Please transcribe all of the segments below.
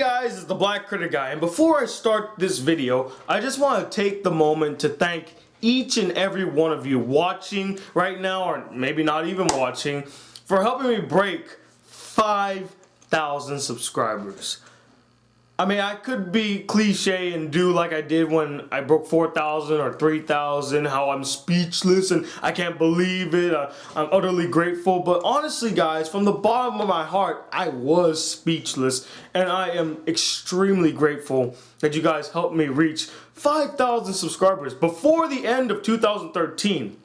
guys, it's the Black Critic Guy, and before I start this video, I just want to take the moment to thank each and every one of you watching right now, or maybe not even watching, for helping me break 5,000 subscribers. I mean, I could be cliche and do like I did when I broke 4,000 or 3,000, how I'm speechless and I can't believe it, I'm utterly grateful, but honestly guys, from the bottom of my heart, I was speechless, and I am extremely grateful that you guys helped me reach 5,000 subscribers. Before the end of 2013,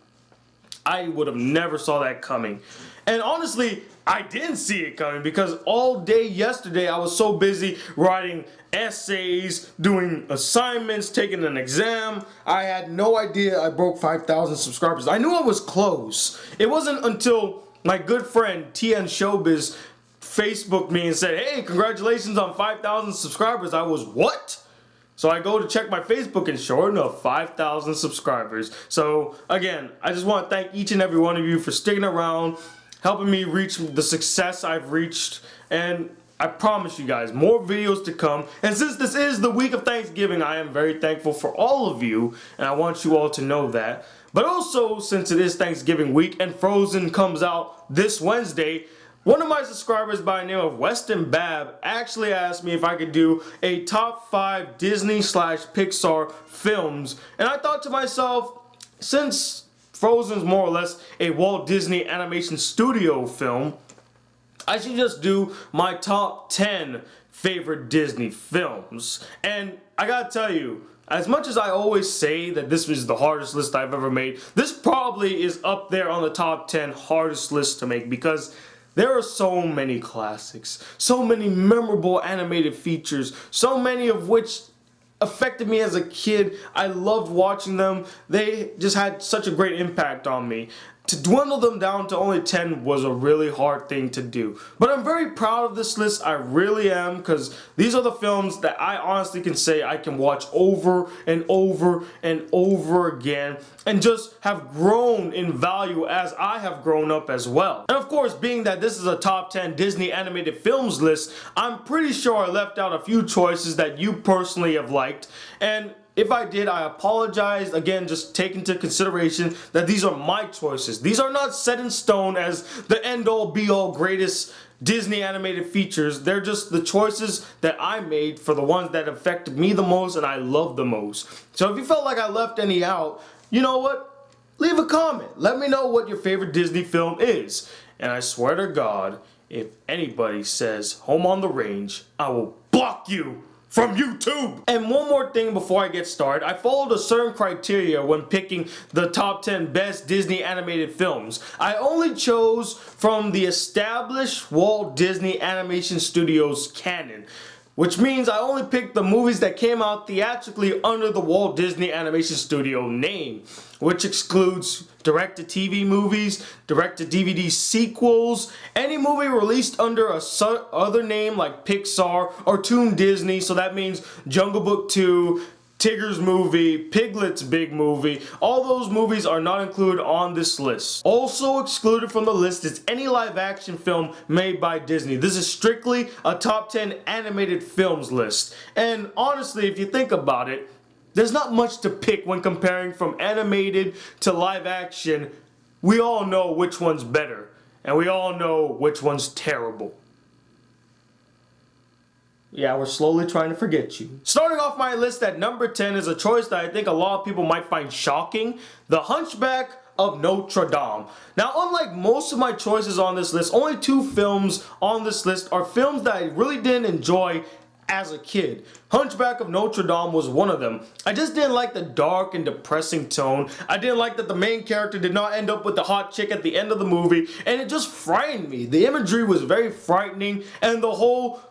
I would have never saw that coming. And honestly, I didn't see it coming because all day yesterday I was so busy writing essays, doing assignments, taking an exam. I had no idea I broke 5,000 subscribers. I knew I was close. It wasn't until my good friend TN Showbiz Facebooked me and said, "Hey, congratulations on 5,000 subscribers." I was, what? So I go to check my Facebook, and sure enough, 5,000 subscribers. So again, I just want to thank each and every one of you for sticking around, helping me reach the success I've reached, and I promise you guys, more videos to come. And since this is the week of Thanksgiving, I am very thankful for all of you, and I want you all to know that. But also, since it is Thanksgiving week and Frozen comes out this Wednesday, one of my subscribers by the name of Weston Bab actually asked me if I could do a top 5 Disney/Pixar films, and I thought to myself, since Frozen's more or less a Walt Disney Animation Studio film, I should just do my top 10 favorite Disney films. And I gotta tell you, as much as I always say that this was the hardest list I've ever made, this probably is up there on the top 10 hardest lists to make, because there are so many classics, so many memorable animated features, so many of which affected me as a kid. I loved watching them. They just had such a great impact on me. To dwindle them down to only 10 was a really hard thing to do. But I'm very proud of this list, I really am, because these are the films that I honestly can say I can watch over and over and over again and just have grown in value as I have grown up as well. And of course, being that this is a top 10 Disney animated films list, I'm pretty sure I left out a few choices that you personally have liked, and if I did, I apologize. Again, just take into consideration that these are my choices. These are not set in stone as the end-all be-all greatest Disney animated features. They're just the choices that I made for the ones that affected me the most and I love the most. So if you felt like I left any out, you know what? Leave a comment. Let me know what your favorite Disney film is. And I swear to God, if anybody says Home on the Range, I will block you from YouTube! And one more thing before I get started, I followed a certain criteria when picking the top 10 best Disney animated films. I only chose from the established Walt Disney Animation Studios canon, which means I only picked the movies that came out theatrically under the Walt Disney Animation Studio name, which excludes direct-to-TV movies, direct-to-DVD sequels, any movie released under a other name like Pixar or Toon Disney, so that means Jungle Book 2, Tigger's movie, Piglet's big movie. All those movies are not included on this list. Also excluded from the list is any live action film made by Disney. This is strictly a top 10 animated films list. And honestly, if you think about it, there's not much to pick when comparing from animated to live action. We all know which one's better, and we all know which one's terrible. Yeah, we're slowly trying to forget you. Starting off my list at number 10 is a choice that I think a lot of people might find shocking: The Hunchback of Notre Dom. Now, unlike most of my choices on this list, only 2 films on this list are films that I really didn't enjoy as a kid. Hunchback of Notre Dame was one of them. I just didn't like the dark and depressing tone. I didn't like that the main character did not end up with the hot chick at the end of the movie, and it just frightened me. The imagery was very frightening, and the whole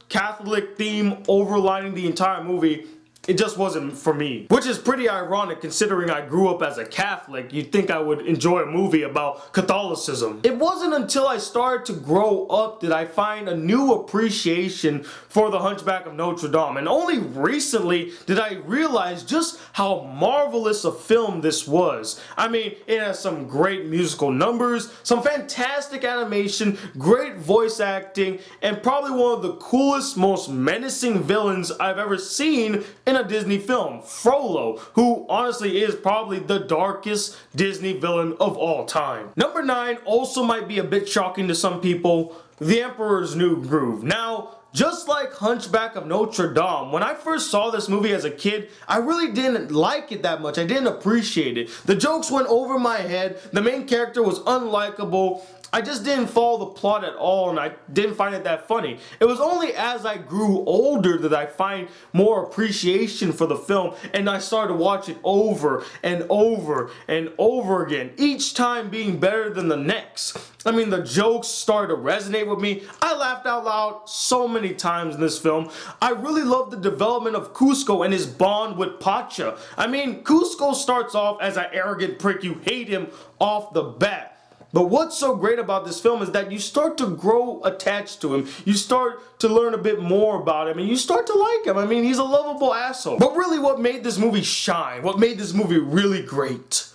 Catholic theme overlining the entire movie it just wasn't for me. Which is pretty ironic considering I grew up as a Catholic. You'd think I would enjoy a movie about Catholicism. It wasn't until I started to grow up that I find a new appreciation for the Hunchback of Notre Dom. And only recently did I realize just how marvelous a film this was. I mean, it has some great musical numbers, some fantastic animation, great voice acting, and probably one of the coolest, most menacing villains I've ever seen in a Disney film, Frollo, who honestly is probably the darkest Disney villain of all time. Number 9 also might be a bit shocking to some people, The Emperor's New Groove. Now, just like Hunchback of Notre Dom, when I first saw this movie as a kid, I really didn't like it that much. I didn't appreciate it. The jokes went over my head, the main character was unlikable, I just didn't follow the plot at all, and I didn't find it that funny. It was only as I grew older that I find more appreciation for the film, and I started to watch it over and over and over again, each time being better than the next. I mean, the jokes started to resonate with me. I laughed out loud so many times in this film. I really love the development of Kuzco and his bond with Pacha. I mean, Kuzco starts off as an arrogant prick. You hate him off the bat. But what's so great about this film is that you start to grow attached to him. You start to learn a bit more about him, and you start to like him. I mean, he's a lovable asshole. But really what made this movie shine, what made this movie really great,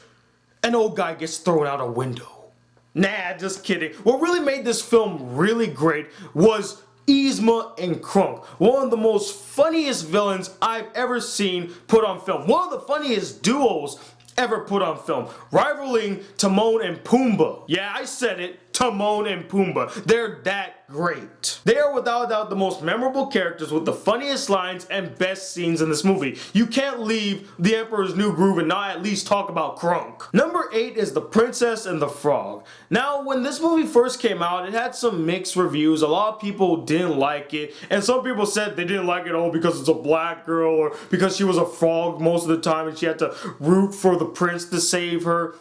an old guy gets thrown out a window. Nah, just kidding. What really made this film really great was Yzma and Krunk, one of the most funniest villains I've ever seen put on film. One of the funniest duos ever put on film, rivaling Timon and Pumbaa. Yeah, I said it, Timon and Pumbaa. They're that great. They are without a doubt the most memorable characters with the funniest lines and best scenes in this movie. You can't leave The Emperor's New Groove and not at least talk about Krunk. Number 8 is The Princess and the Frog. Now, when this movie first came out, it had some mixed reviews. A lot of people didn't like it, and some people said they didn't like it all because it's a black girl or because she was a frog most of the time and she had to root for the prince to save her.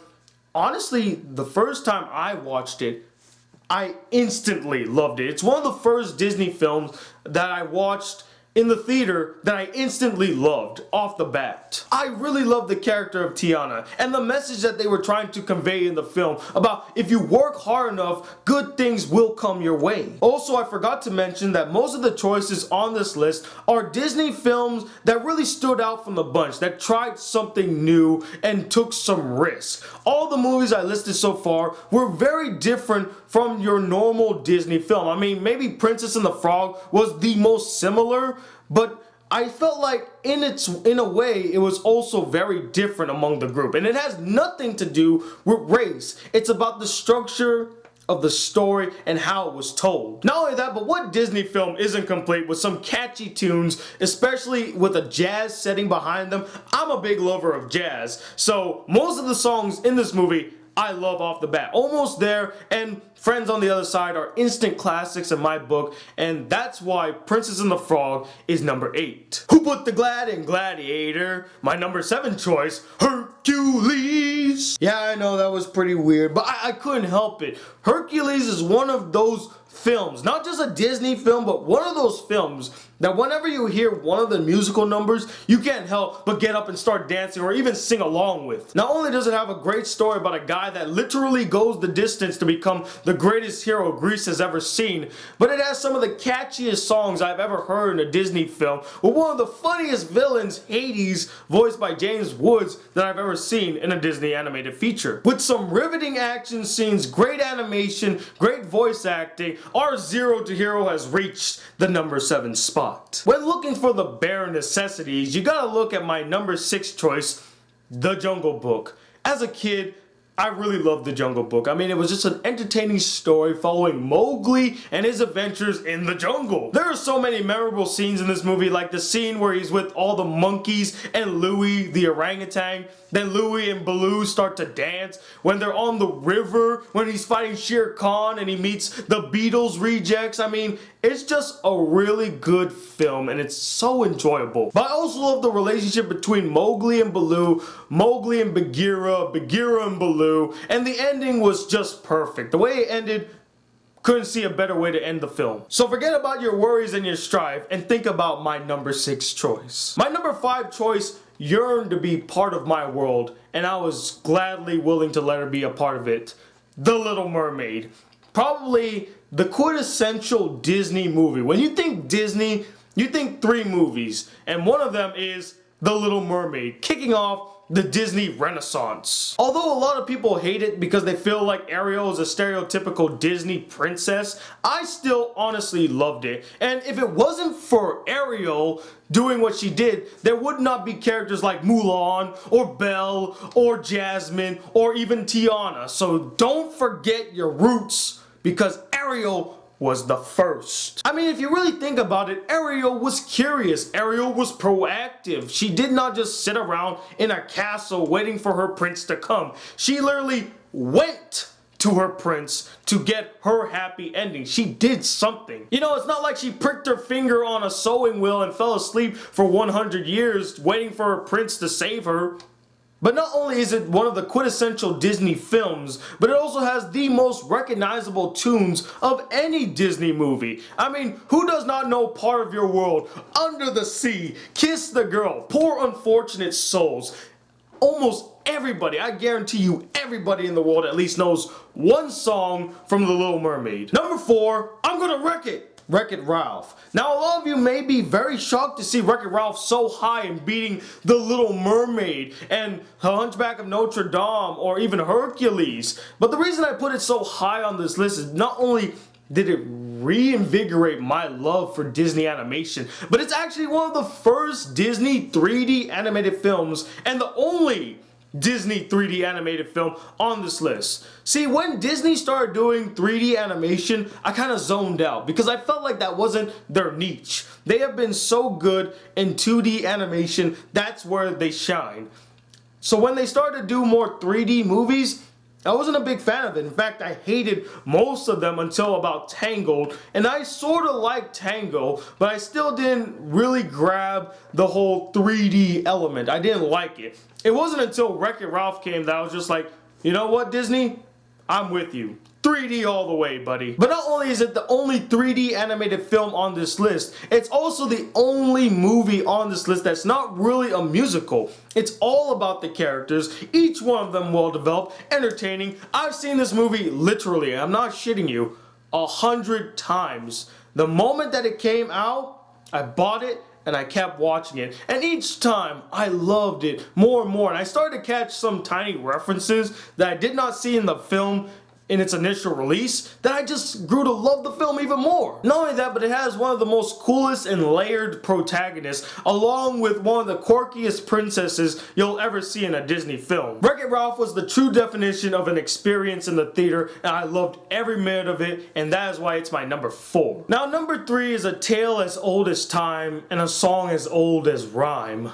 Honestly, the first time I watched it, I instantly loved it. It's one of the first Disney films that I watched in the theater that I instantly loved off the bat. I really love the character of Tiana and the message that they were trying to convey in the film about if you work hard enough, good things will come your way. Also, I forgot to mention that most of the choices on this list are Disney films that really stood out from the bunch, that tried something new and took some risks. All the movies I listed so far were very different from your normal Disney film. I mean, maybe Princess and the Frog was the most similar, but I felt like in a way it was also very different among the group, and it has nothing to do with race. It's about the structure of the story and how it was told. Not only that, but what Disney film isn't complete with some catchy tunes, especially with a jazz setting behind them? I'm a big lover of jazz, so most of the songs in this movie I love off the bat. Almost There and Friends on the Other Side are instant classics in my book, and that's why Princess and the Frog is number 8. Who Put the Glad in Gladiator? My number 7 choice, Hercules. Yeah, I know that was pretty weird, but I couldn't help it. Hercules is one of those films, not just a Disney film, but one of those films that whenever you hear one of the musical numbers, you can't help but get up and start dancing or even sing along with. Not only does it have a great story about a guy that literally goes the distance to become the greatest hero Greece has ever seen, but it has some of the catchiest songs I've ever heard in a Disney film, with one of the funniest villains, Hades, voiced by James Woods, that I've ever seen in a Disney animated feature. With some riveting action scenes, great animation, great voice acting, our Zero to Hero has reached the number 7 spot. When looking for the bare necessities, you gotta look at my number 6 choice, The Jungle Book. As a kid, I really loved The Jungle Book. I mean, it was just an entertaining story following Mowgli and his adventures in the jungle. There are so many memorable scenes in this movie, like the scene where he's with all the monkeys and Louie, the orangutan. Then Louie and Baloo start to dance. When they're on the river, when he's fighting Shere Khan and he meets the Beatles rejects. I mean, it's just a really good film and it's so enjoyable. But I also love the relationship between Mowgli and Baloo, Mowgli and Bagheera, Bagheera and Baloo, and the ending was just perfect. The way it ended couldn't see a better way to end the film. So forget about your worries and your strife and think about my number 6 choice. My number 5 choice yearned to be part of my world, and I was gladly willing to let her be a part of it. The Little Mermaid. Probably the quintessential Disney movie. When you think Disney, you think 3 movies, and one of them is The Little Mermaid, kicking off the Disney Renaissance. Although a lot of people hate it because they feel like Ariel is a stereotypical Disney princess, I still honestly loved it. And if it wasn't for Ariel doing what she did, there would not be characters like Mulan, or Belle, or Jasmine, or even Tiana. So don't forget your roots, because Ariel was the first. I mean, if you really think about it, Ariel was curious. Ariel was proactive. She did not just sit around in a castle waiting for her prince to come. She literally went to her prince to get her happy ending. She did something. You know, it's not like she pricked her finger on a sewing wheel and fell asleep for 100 years waiting for her prince to save her. But not only is it one of the quintessential Disney films, but it also has the most recognizable tunes of any Disney movie. I mean, who does not know Part of Your World, Under the Sea, Kiss the Girl, Poor Unfortunate Souls? Almost everybody, I guarantee you everybody in the world at least knows one song from The Little Mermaid. Number 4, I'm gonna wreck it. WreckIt Ralph. Now a lot of you may be very shocked to see WreckIt Ralph so high and beating The Little Mermaid and Hunchback of Notre Dom or even Hercules. But the reason I put it so high on this list is not only did it reinvigorate my love for Disney animation, but it's actually one of the first Disney 3D animated films and the only Disney 3D animated film on this list. See, when Disney started doing 3D animation, I kind of zoned out because I felt like that wasn't their niche. They have been so good in 2D animation, that's where they shine. So when they started to do more 3D movies, I wasn't a big fan of it. In fact, I hated most of them until about Tangled, and I sort of liked Tangled, but I still didn't really grab the whole 3D element. I didn't like it. It wasn't until WreckIt Ralph came that I was just like, you know what, Disney? I'm with you. 3D all the way, buddy. But not only is it the only 3D animated film on this list, it's also the only movie on this list that's not really a musical. It's all about the characters, each one of them well developed, entertaining. I've seen this movie literally, I'm not shitting you, 100 times. The moment that it came out, I bought it and I kept watching it. And each time, I loved it more and more. And I started to catch some tiny references that I did not see in the film in its initial release, that I just grew to love the film even more. Not only that, but it has one of the most coolest and layered protagonists, along with one of the quirkiest princesses you'll ever see in a Disney film. WreckIt Ralph was the true definition of an experience in the theater, and I loved every minute of it, and that is why it's my number 4. Now, number 3 is a tale as old as time, and a song as old as rhyme.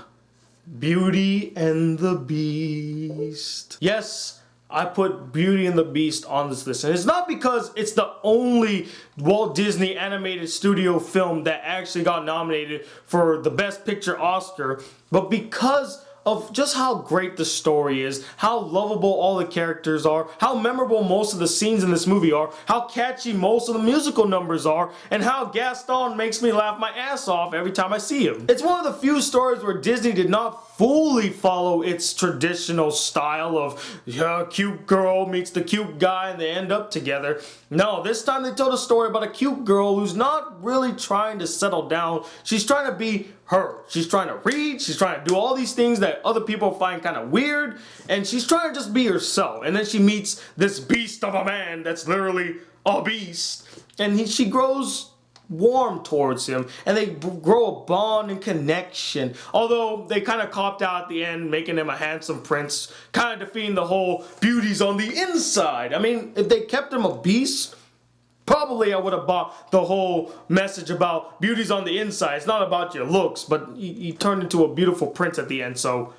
Beauty and the Beast. Yes, I put Beauty and the Beast on this list, and it's not because it's the only Walt Disney animated studio film that actually got nominated for the Best Picture Oscar, but because of just how great the story is, how lovable all the characters are, how memorable most of the scenes in this movie are, how catchy most of the musical numbers are, and how Gaston makes me laugh my ass off every time I see him. It's one of the few stories where Disney did not fully follow its traditional style of cute girl meets the cute guy and they end up together. No, this time they told a story about a cute girl who's not really trying to settle down. She's trying to be her. She's trying to read, she's trying to do all these things that other people find kind of weird, and she's trying to just be herself. And then she meets this beast of a man that's literally a beast, and she grows warm towards him, and they grow a bond and connection. Although they kind of copped out at the end, making him a handsome prince, kind of defeating the whole beauty's on the inside. I mean, if they kept him a beast, probably I would have bought the whole message about beauty's on the inside. It's not about your looks, but he turned into a beautiful prince at the end, so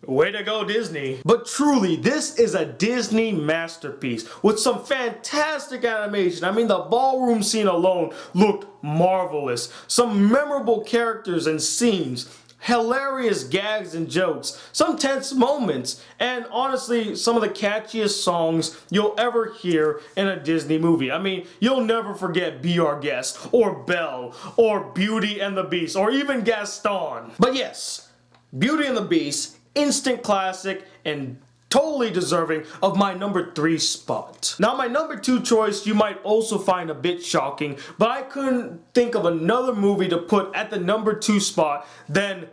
way to go, Disney. But truly, this is a Disney masterpiece with some fantastic animation. I mean, the ballroom scene alone looked marvelous. Some memorable characters and scenes. hilarious gags and jokes, some tense moments, and honestly, some of the catchiest songs you'll ever hear in a Disney movie. I mean, you'll never forget Be Our Guest, or Belle, or Beauty and the Beast, or even Gaston. But yes, Beauty and the Beast, instant classic, and totally deserving of my number 3 spot. Now my number 2 choice you might also find a bit shocking, but I couldn't think of another movie to put at the number 2 spot than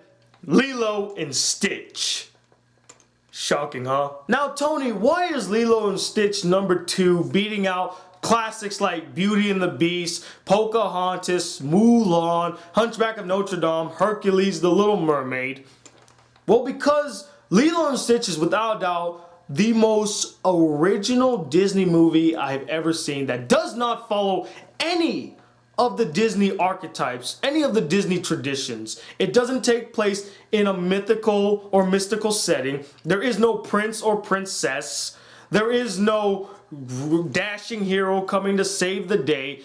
Lilo and Stitch. Shocking, huh? Now Tony, why is Lilo and Stitch number 2 beating out classics like Beauty and the Beast, Pocahontas, Mulan, Hunchback of Notre Dom, Hercules, The Little Mermaid? Well, because Lilo and Stitch is without a doubt the most original Disney movie I've ever seen that does not follow any of the Disney archetypes, any of the Disney traditions. It doesn't take place in a mythical or mystical setting. There is no prince or princess. There is no dashing hero coming to save the day.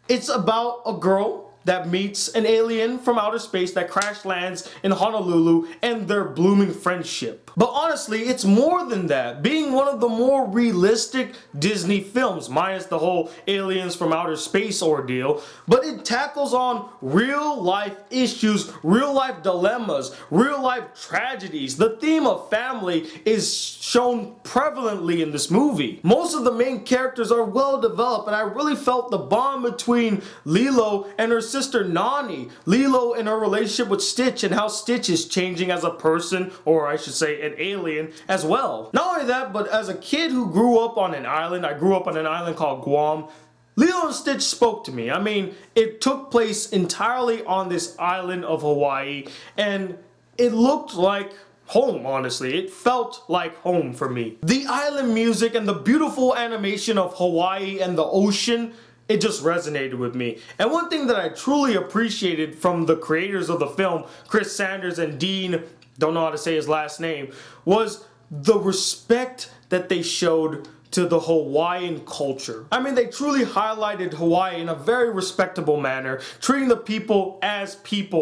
It's about a girl that meets an alien from outer space that crash lands in Honolulu and their blooming friendship. But honestly, it's more than that. Being one of the more realistic Disney films, minus the whole aliens from outer space ordeal, but it tackles on real life issues, real life dilemmas, real life tragedies. The theme of family is shown prevalently in this movie. Most of the main characters are well developed, and I really felt the bond between Lilo and her sister Nani, Lilo and her relationship with Stitch, and how Stitch is changing as a person, or I should say an alien as well. Not only that, but as a kid who grew up on an island, I grew up on an island called Guam, Lilo and Stitch spoke to me. I mean, it took place entirely on this island of Hawaii, and it looked like home, honestly. It felt like home for me. The island music and the beautiful animation of Hawaii and the ocean, it just resonated with me. And one thing that I truly appreciated from the creators of the film, Chris Sanders and Dean, don't know how to say his last name, was the respect that they showed to the Hawaiian culture. I mean, they truly highlighted Hawaii in a very respectable manner, treating the people,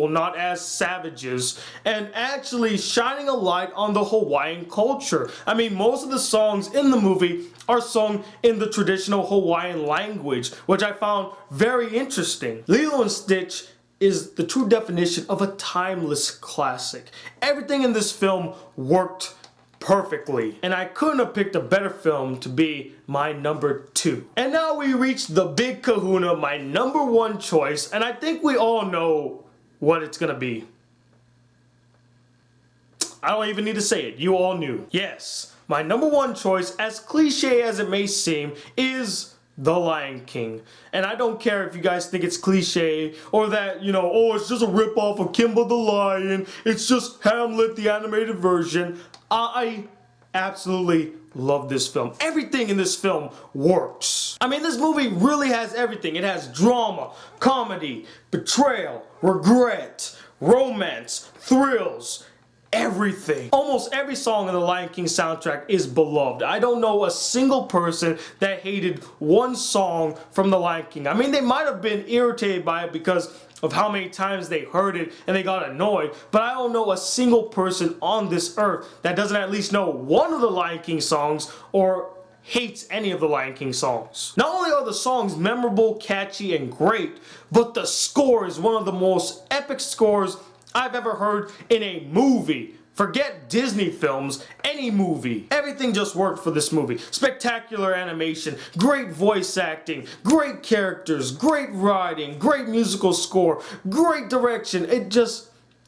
not as savages, and actually shining a light on the Hawaiian culture. I mean, most of the songs in the movie are sung in the traditional Hawaiian language, which I found very interesting. Lilo and Stitch is the true definition of a timeless classic. Everything in this film worked perfectly, and I couldn't have picked a better film to be my number 2. And now we reach the big kahuna, my number 1 choice, and I think we all know what it's gonna be. I don't even need to say it, you all knew. Yes, my number 1 choice, as cliche as it may seem, is The Lion King. And I don't care if you guys think it's cliche or that, you know, oh, it's just a ripoff of Kimba the Lion, it's just Hamlet, the animated version. I absolutely love this film. Everything in this film works. I mean, this movie really has everything. It has drama, comedy, betrayal, regret, romance, thrills, everything. Almost every song in the Lion King soundtrack is beloved. I don't know a single person that hated one song from the Lion King. I mean, they might have been irritated by it because of how many times they heard it and they got annoyed, but I don't know a single person on this earth that doesn't at least know one of the Lion King songs or hates any of the Lion King songs. Not only are the songs memorable, catchy, and great, but the score is one of the most epic scores I've ever heard in a movie. Forget Disney films, any movie. Everything just worked for this movie. Spectacular animation, great voice acting, great characters, great writing, great musical score, great direction.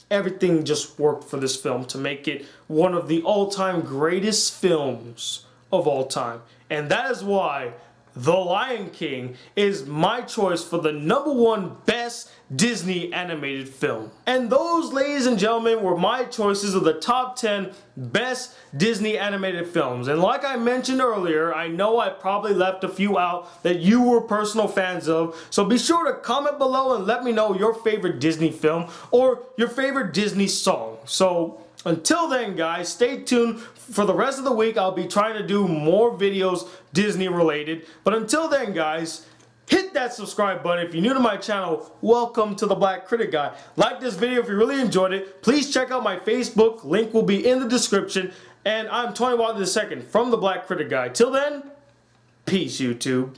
Everything just worked for this film to make it one of the all-time greatest films of all time. And that is why The Lion King is my choice for the number 1 best Disney animated film. And those, ladies and gentlemen, were my choices of the top 10 best Disney animated films. And like I mentioned earlier, I know I probably left a few out that you were personal fans of, so be sure to comment below and let me know your favorite Disney film or your favorite Disney song. So until then, guys, stay tuned for the rest of the week. I'll be trying to do more videos Disney related. But until then, guys, Hit that subscribe button. If you're new to my channel, welcome to the Black Critic Guy. Like this video if you really enjoyed it. Please check out my Facebook. Link will be in the description. And I'm Tony Wilder II from the Black Critic Guy. Till then, peace, YouTube.